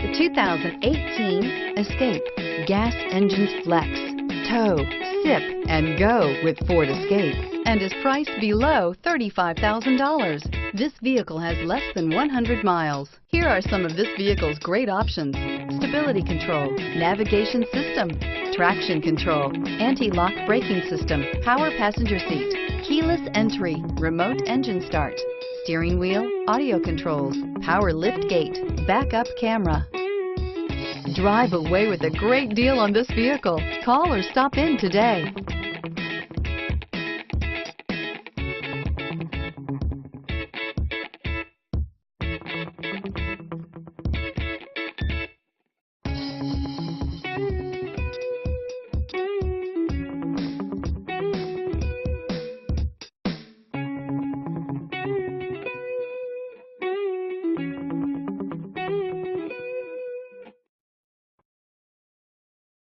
The 2018 Escape. Gas engines flex, tow, sip, and go with Ford Escape, and is priced below $35,000. This vehicle has less than 100 miles. Here are some of this vehicle's great options: stability control, navigation system, traction control, anti-lock braking system, power passenger seat, keyless entry, remote engine start, steering wheel audio controls, power lift gate, backup camera. Drive away with a great deal on this vehicle. Call or stop in today.